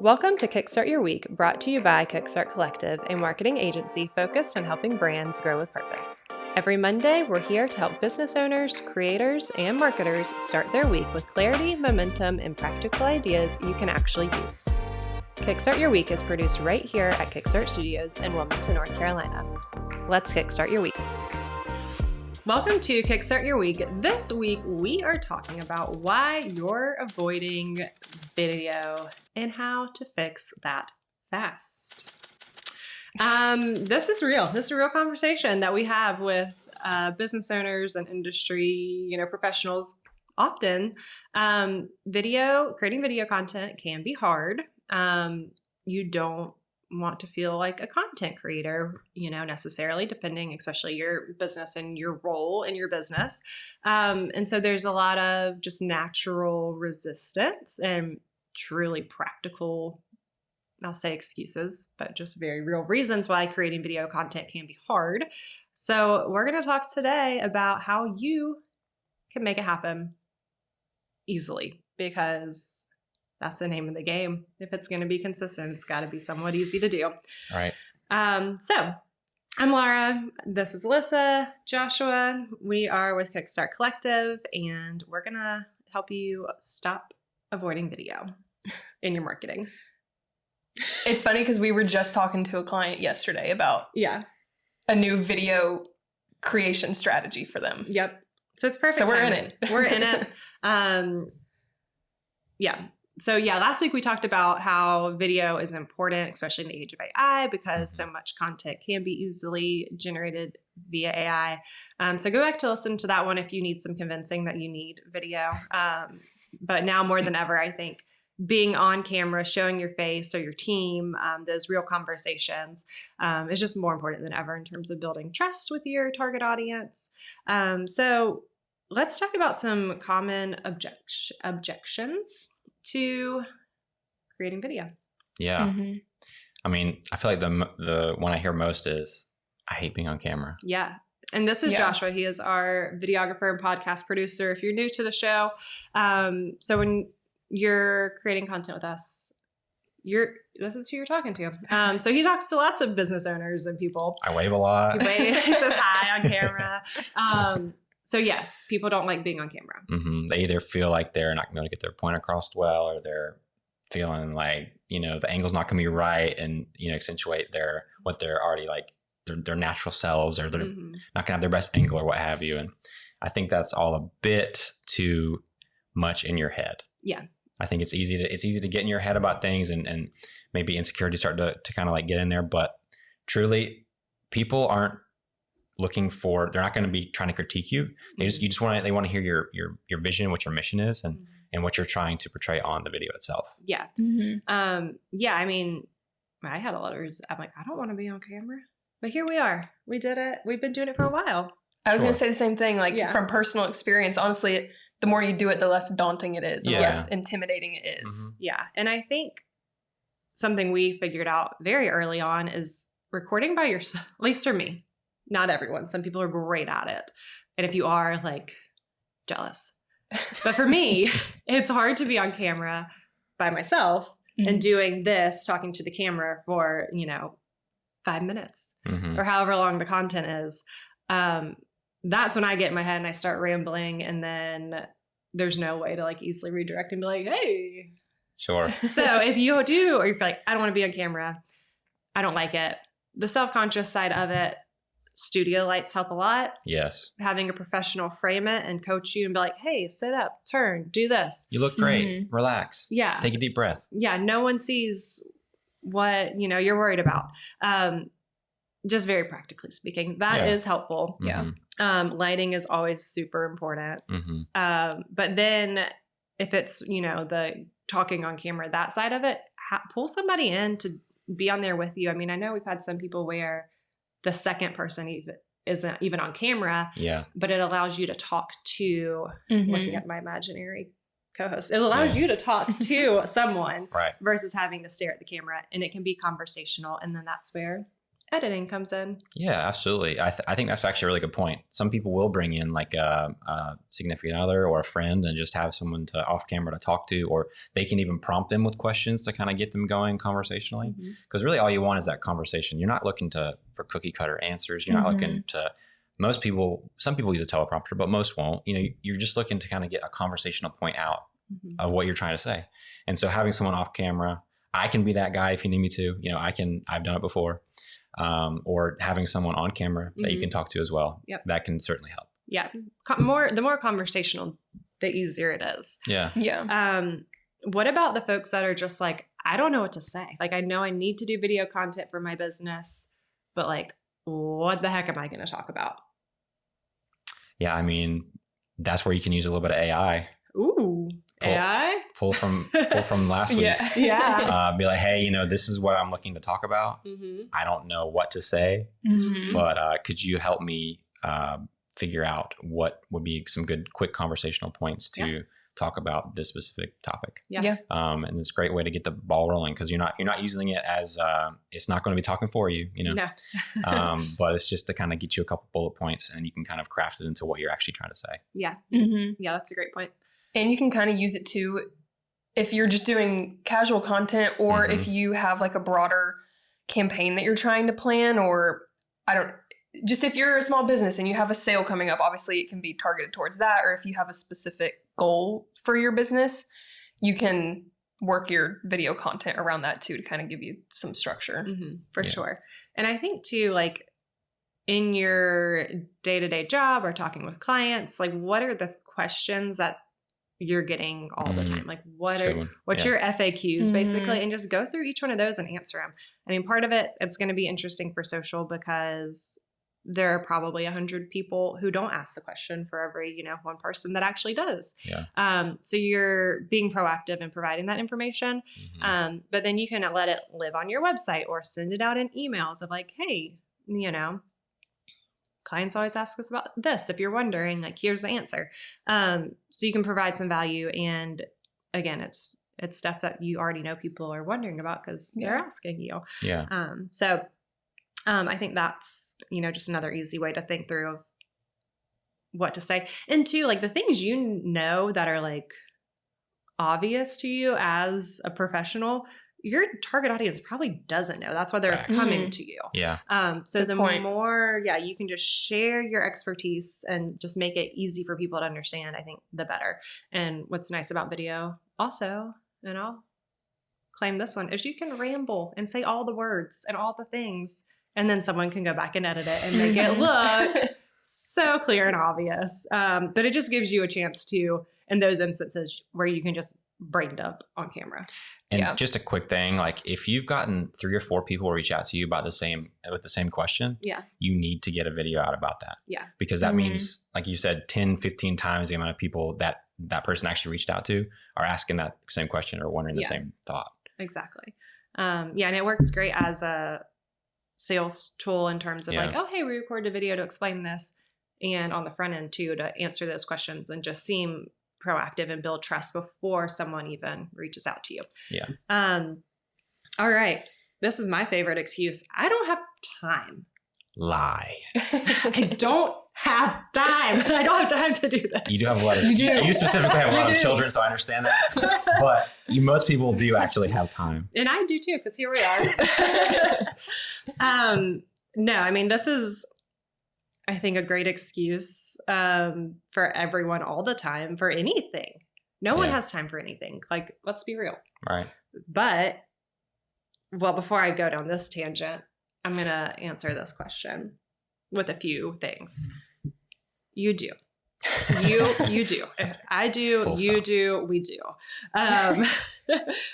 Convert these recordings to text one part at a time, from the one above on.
Welcome to Kickstart Your Week, brought to you by Kickstart Collective, a marketing agency focused on helping brands grow with purpose. Every Monday, we're here to help business owners, creators, and marketers start their week with clarity, momentum, and practical ideas you can actually use. Kickstart Your Week is produced right here at Kickstart Studios in Wilmington, North Carolina. Let's kickstart your week. Welcome to Kickstart Your Week. This week, we are talking about why you're avoiding video and how to fix that fast. This is real. This is a real conversation that we have with business owners and industry, professionals. Often, creating video content can be hard. You don't want to feel like a content creator, necessarily, depending, especially your business and your role in your business. And so there's a lot of just natural resistance and truly practical, I'll say excuses, but just very real reasons why creating video content can be hard. So we're going to talk today about how you can make it happen easily, because that's the name of the game. If it's going to be consistent, it's got to be somewhat easy to do. All right. So I'm Laura. This is Alyssa, Joshua. We are with Kickstart Collective, and we're going to help you stop avoiding video in your marketing. It's funny because we were just talking to a client yesterday about a new video creation strategy for them. Yep. So it's perfect. So we're timing. in it. We're in it. So last week we talked about how video is important, especially in the age of AI, because so much content can be easily generated via AI. So go back to listen to that one if you need some convincing that you need video. But now more than ever, I think being on camera, showing your face or your team, those real conversations is just more important than ever in terms of building trust with your target audience. So let's talk about some common objections to creating video. Yeah. Mm-hmm. I mean, I feel like the one I hear most is, I hate being on camera. Yeah. And this is Joshua. He is our videographer and podcast producer. If you're new to the show, so when you're creating content with us, this is who you're talking to. So he talks to lots of business owners and people. I wave a lot. He says hi on camera. So yes, people don't like being on camera. Mm-hmm. They either feel like they're not going to be able to get their point across well, or they're feeling like, the angle's not going to be right and, accentuate what they're already like, their natural selves, or they're not going to have their best angle or what have you. And I think that's all a bit too much in your head. Yeah. I think it's easy to get in your head about things, and maybe insecurity start to kind of like get in there. But truly, people aren't they're not going to be trying to critique you. They want to hear your vision, what your mission is, and what you're trying to portray on the video itself. Yeah. Mm-hmm. I mean, I had a lot of reasons. I'm like, I don't want to be on camera, but here we are. We did it. We've been doing it for a while. I was going to say the same thing, from personal experience. Honestly, the more you do it, the less daunting it is, the less intimidating it is. Mm-hmm. Yeah. And I think something we figured out very early on is recording by yourself, at least for me. Not everyone. Some people are great at it. And if you are, jealous. But for me, it's hard to be on camera by myself and doing this, talking to the camera for, 5 minutes or however long the content is. That's when I get in my head and I start rambling, and then there's no way to easily redirect and be like, hey. Sure. So if you do, or you're like, I don't want to be on camera, I don't like it. The self-conscious side of it, studio lights help a lot. Yes. Having a professional frame it and coach you and be like, hey, sit up, turn, do this. You look great. Relax. Yeah. Take a deep breath. Yeah. No one sees what, you're worried about. Just very practically speaking, that is helpful. Mm-hmm. Yeah. Lighting is always super important. Mm-hmm. But then if it's, the talking on camera, that side of it, pull somebody in to be on there with you. I mean, I know we've had some people where the second person isn't even on camera, but it allows you to talk to, looking at my imaginary co-host, it allows you to talk to someone versus having to stare at the camera, and it can be conversational. And then that's where editing comes in. Yeah, absolutely. I think that's actually a really good point. Some people will bring in like a significant other or a friend and just have someone to off camera to talk to, or they can even prompt them with questions to kind of get them going conversationally. Because really all you want is that conversation. You're not looking for cookie cutter answers. You're not looking to, some people use a teleprompter, but most won't. You're just looking to kind of get a conversational point out of what you're trying to say. And so having someone off camera, I can be that guy if you need me to. I've done it before. Or having someone on camera that you can talk to as well. Yep. That can certainly help. Yeah. The more conversational, the easier it is. Yeah. Yeah. What about the folks that are just like, I don't know what to say. Like, I know I need to do video content for my business, but like, what the heck am I going to talk about? Yeah. I mean, that's where you can use a little bit of AI. Ooh. AI? Pull from last week's. Yeah. Be like, hey, this is what I'm looking to talk about. I don't know what to say, but could you help me figure out what would be some good, quick conversational points to talk about this specific topic? Yeah. And it's a great way to get the ball rolling because you're not using it as it's not going to be talking for you, No. but it's just to kind of get you a couple bullet points and you can kind of craft it into what you're actually trying to say. Yeah. Yeah, that's a great point. And you can kind of use it too if you're just doing casual content or if you have like a broader campaign that you're trying to plan, or just if you're a small business and you have a sale coming up, obviously it can be targeted towards that. Or if you have a specific goal for your business, you can work your video content around that too to kind of give you some structure. For sure. And I think too, like in your day-to-day job or talking with clients, like what are the questions that you're getting all the time? Like what's your FAQs basically, and just go through each one of those and answer them. I mean, part of it's going to be interesting for social because there are probably 100 people who don't ask the question for every, one person that actually does. Yeah. So you're being proactive in providing that information. But then you can let it live on your website or send it out in emails of like, hey, clients always ask us about this. If you're wondering, like, here's the answer. So you can provide some value. And again, it's stuff that you already know people are wondering about because they're asking you. Yeah. So I think that's, just another easy way to think through of what to say. And two, like the things that are like obvious to you as a professional, your target audience probably doesn't know. That's why they're coming to you. Yeah. So the more, you can just share your expertise and just make it easy for people to understand, I think the better. And what's nice about video also, and I'll claim this one, is you can ramble and say all the words and all the things, and then someone can go back and edit it and make it look so clear and obvious. But it just gives you a chance to, in those instances where you can just brain dump on camera. And just a quick thing, like if you've gotten 3 or 4 people reach out to you about with the same question, you need to get a video out about that. Yeah. Because that means, like you said, 10, 15 times the amount of people that person actually reached out to are asking that same question or wondering the same thought. Exactly. And it works great as a sales tool in terms of like, oh, hey, we recorded a video to explain this. And on the front end too, to answer those questions and just seem proactive and build trust before someone even reaches out to you. Yeah. All right. This is my favorite excuse. I don't have time. Lie. I don't have time. I don't have time to do this. You do have a lot of, you specifically have a lot of children, so I understand that. But most people do actually have time. And I do too, because here we are. No, I mean, this is, I think, a great excuse for everyone all the time for anything. No one has time for anything. Like, let's be real. Right. But, well, before I go down this tangent, I'm going to answer this question with a few things. You do. You do. I do. Full you stop. do. We do.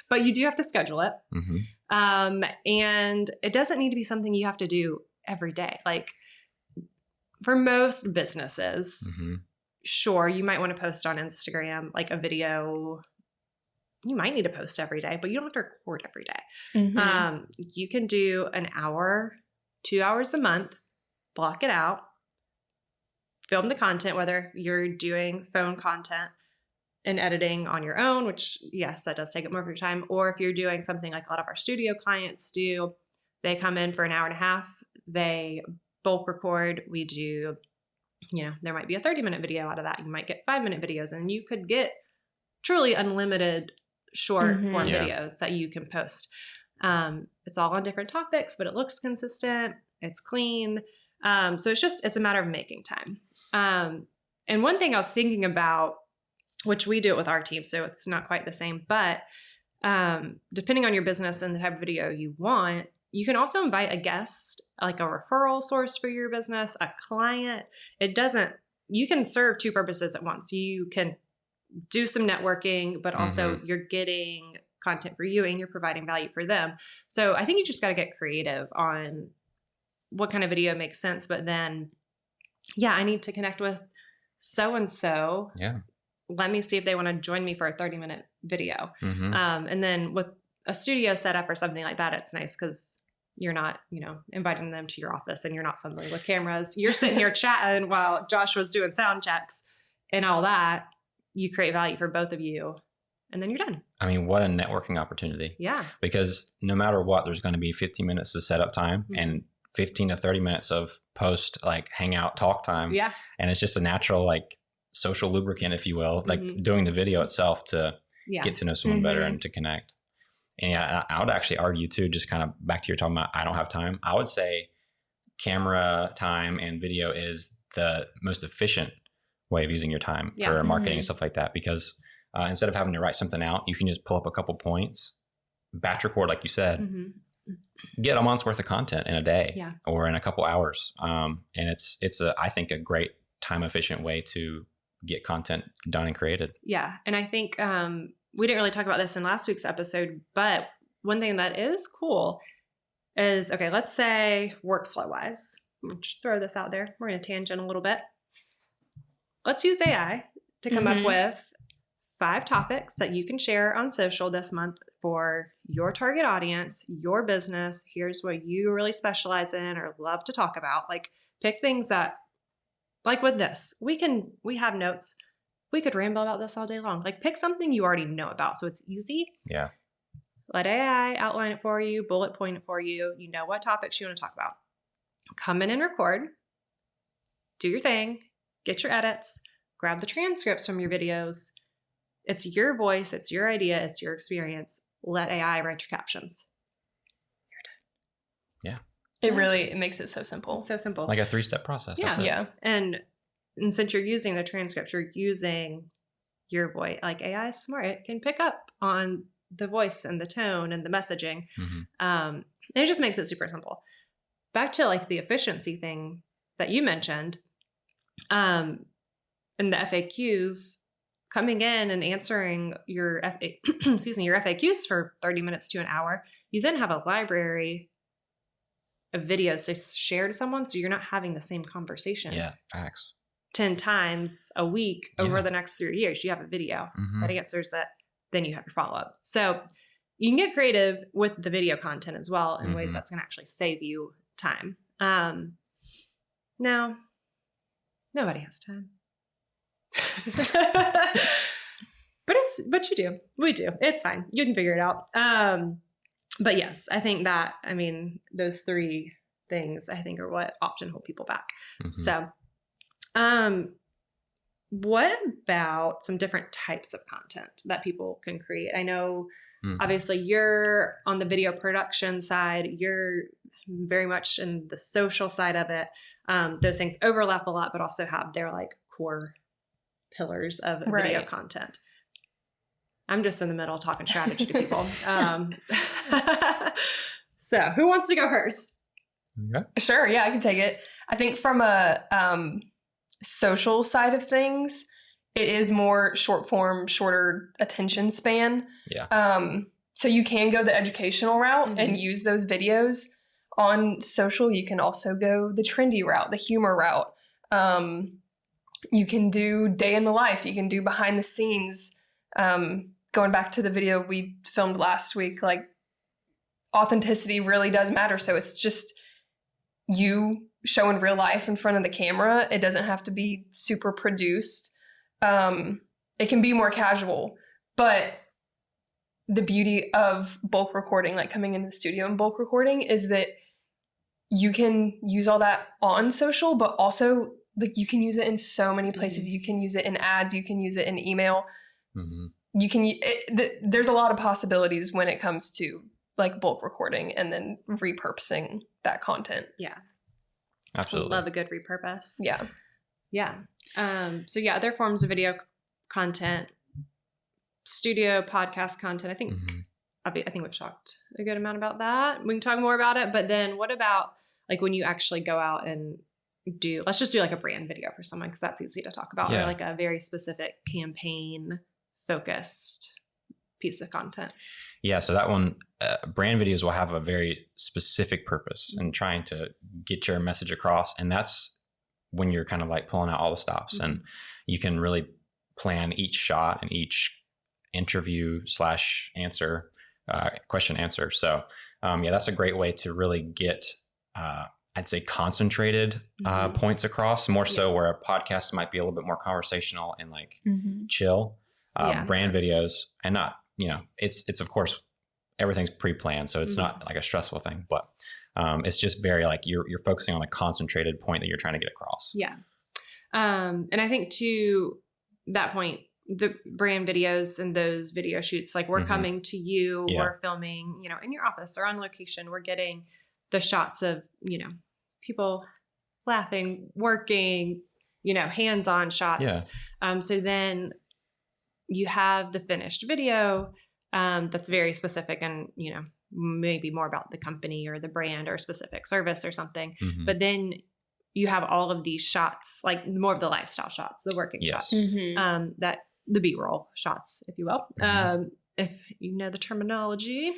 But you do have to schedule it. And it doesn't need to be something you have to do every day. Like, for most businesses, sure, you might want to post on Instagram, like a video. You might need to post every day, but you don't have to record every day. You can do an hour, 2 hours a month, block it out, film the content, whether you're doing phone content and editing on your own, which, yes, that does take up more of your time. Or if you're doing something like a lot of our studio clients do, they come in for an hour and a half they bulk record. We do, there might be a 30-minute video out of that. You might get 5-minute videos, and you could get truly unlimited short form videos that you can post. It's all on different topics, but it looks consistent. It's clean. So it's a matter of making time. And one thing I was thinking about, which we do it with our team, so it's not quite the same, but depending on your business and the type of video you want, you can also invite a guest, like a referral source for your business, a client. You can serve two purposes at once. You can do some networking, but also you're getting content for you and you're providing value for them. So I think you just got to get creative on what kind of video makes sense. But then, I need to connect with so-and-so. Yeah. Let me see if they want to join me for a 30-minute video. And then with a studio setup or something like that, it's nice because you're not, inviting them to your office and you're not fumbling with cameras. You're sitting here chatting while Josh was doing sound checks and all that. You create value for both of you, and then you're done. I mean, what a networking opportunity. Yeah. Because no matter what, there's going to be 15 minutes of setup time and 15 to 30 minutes of post, like hangout talk time. Yeah. And it's just a natural, like, social lubricant, if you will, like doing the video itself to get to know someone better and to connect. And I would actually argue too, just kind of back to your talking about, I don't have time. I would say camera time and video is the most efficient way of using your time for marketing and stuff like that. Because instead of having to write something out, you can just pull up a couple points, batch record, like you said, get a month's worth of content in a day or in a couple hours. And it's I think a great time efficient way to get content done and created. Yeah. And I think we didn't really talk about this in last week's episode, but one thing that is cool is, okay, let's say workflow wise, just throw this out there. We're going to tangent a little bit. Let's use AI to come up with 5 topics that you can share on social this month for your target audience, your business. Here's what you really specialize in or love to talk about. Like, pick things that, like with this, we have notes. We could ramble about this all day long. Like, pick something you already know about so it's easy. Yeah. Let AI outline it for you, bullet point it for you. You know what topics you want to talk about. Come in and record. Do your thing. Get your edits. Grab the transcripts from your videos. It's your voice. It's your idea. It's your experience. Let AI write your captions. You're done. Yeah. It makes it so simple. It's so simple. Like a 3-step process. Yeah. And since you're using the transcripts, you're using your voice. Like, AI is smart. It can pick up on the voice and the tone and the messaging. And it just makes it super simple. Back to like the efficiency thing that you mentioned, and the FAQs, coming in and answering your FAQs for 30 minutes to an hour. You then have a library of videos to share to someone, so you're not having the same conversation. Yeah, facts. 10 times a week over the next 3 years. You have a video that answers it. Then you have your follow-up. So you can get creative with the video content as well in ways that's going to actually save you time. Now, nobody has time. but you do. We do. It's fine. You can figure it out. But yes, I think that, those 3 things I think are what often hold people back. So, what about some different types of content that people can create? I know obviously you're on the video production side, you're very much in the social side of it. Those things overlap a lot, but also have their like core pillars of video content. I'm just in the middle talking strategy to people. So who wants to go first? Yeah. Sure. Yeah, I can take it. I think from a social side of things, it is more short form, shorter attention span. Yeah. So you can go the educational route and use those videos. On social, you can also go the trendy route, the humor route. You can do day in the life. You can do behind the scenes. Going back to the video we filmed last week, like, authenticity really does matter. So it's just you showing real life in front of the camera. It doesn't have to be super produced. It can be more casual, but the beauty of bulk recording, like coming into the studio and bulk recording, is that you can use all that on social, but also like you can use it in so many places. You can use it in ads. You can use it in email. You can, there's a lot of possibilities when it comes to like bulk recording and then repurposing that content. Yeah. Absolutely. Love a good repurpose. Yeah. Yeah. So yeah, other forms of video content, studio podcast content. I think we've talked a good amount about that. We can talk more about it, but then what about like when you actually go out and let's just do like a brand video for someone, because that's easy to talk about, or like a very specific campaign focused piece of content. Yeah. So that one, brand videos will have a very specific purpose and trying to get your message across. And that's when you're kind of like pulling out all the stops and you can really plan each shot and each interview / answer, question answer. So yeah, that's a great way to really get, I'd say concentrated points across, more so where a podcast might be a little bit more conversational and like chill. Brand videos, and not, it's of course everything's pre-planned, so it's not like a stressful thing, but it's just very like you're focusing on a concentrated point that you're trying to get across. Yeah. And I think to that point, the brand videos and those video shoots, like we're coming to you, we're filming, in your office or on location, we're getting the shots of, people laughing, working, hands-on shots. So then you have the finished video that's very specific and, maybe more about the company or the brand or a specific service or something. But then you have all of these shots, like more of the lifestyle shots, the working shots, that the B-roll shots, if you will, if you know the terminology.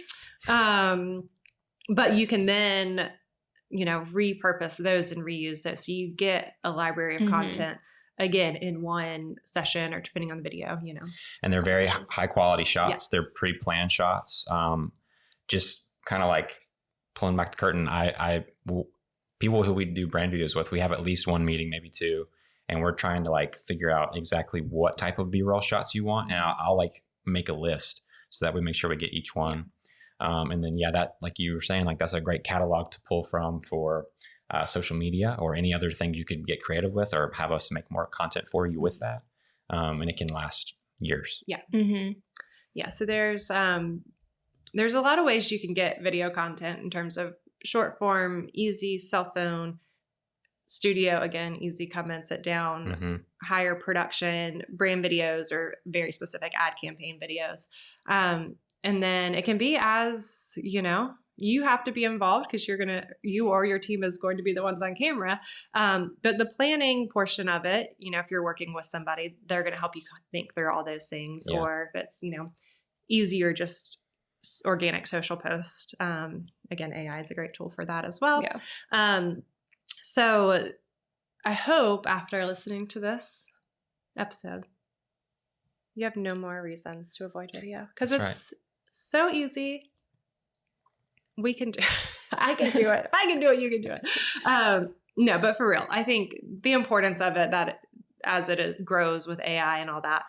But you can then, repurpose those and reuse those. So you get a library of content again in one session, or depending on the video, And they're very high quality shots. They're pre-planned shots. Just kind of like pulling back the curtain. People who we do brand videos with, we have at least one meeting, maybe two, and we're trying to like figure out exactly what type of B-roll shots you want. And I'll like make a list so that we make sure we get each one. And then, that, like you were saying, like that's a great catalog to pull from for social media or any other thing you could get creative with, or have us make more content for you with that. And it can last years. Yeah. Yeah. So there's a lot of ways you can get video content in terms of short form, easy cell phone, studio, again, easy, come in, sit down, higher production, brand videos, or very specific ad campaign videos. And then it can be as, you have to be involved because you or your team is going to be the ones on camera. But the planning portion of it, if you're working with somebody, they're going to help you think through all those things. Yeah. Or if it's, easier, just organic social post. Again, AI is a great tool for that as well. Yeah. So I hope after listening to this episode, you have no more reasons to avoid video, because it's so easy. We can do it. I can do it. If I can do it, you can do it. No, but for real, I think the importance of it, that as it grows with AI and all that,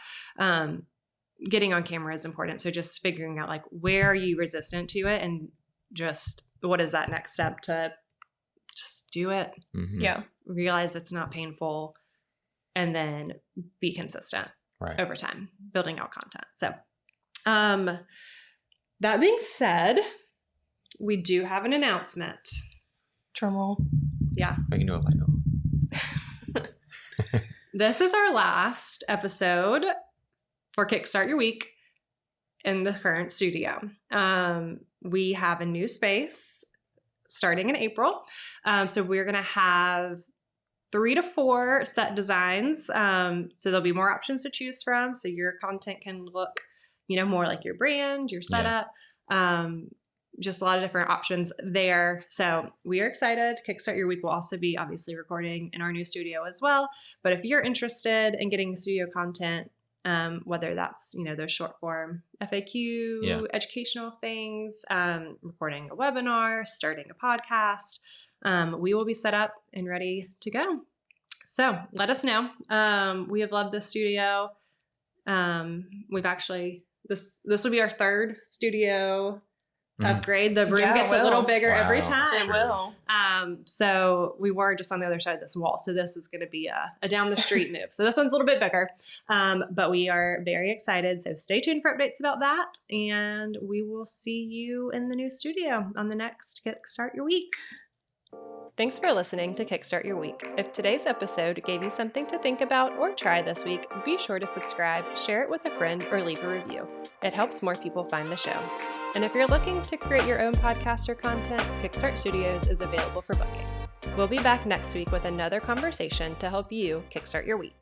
getting on camera is important. So just figuring out like, where are you resistant to it, and just what is that next step to just do it. Yeah. Realize it's not painful, and then be consistent over time, building out content. So, that being said, we do have an announcement. Drum roll. Yeah. We can do it like This is our last episode for Kickstart Your Week in the current studio. We have a new space starting in April. So we're going to have 3 to 4 set designs. So there'll be more options to choose from. So your content can look, more like your brand, your setup. Just a lot of different options there. So we are excited. Kickstart Your Week will also be obviously recording in our new studio as well. But if you're interested in getting studio content, whether that's, those short form FAQ, educational things, recording a webinar, starting a podcast, we will be set up and ready to go. So let us know. We have loved this studio. We've actually, this will be our 3rd studio upgrade. The room Yeah, it gets a will. little bigger every Wow, time. that's It true. will. So we were just on the other side of this wall. So this is going to be a down the street move. So this one's a little bit bigger, but we are very excited. So stay tuned for updates about that. And we will see you in the new studio on the next Kickstart Your Week. Thanks for listening to Kickstart Your Week. If today's episode gave you something to think about or try this week, be sure to subscribe, share it with a friend, or leave a review. It helps more people find the show. And if you're looking to create your own podcast or content, Kickstart Studios is available for booking. We'll be back next week with another conversation to help you kickstart your week.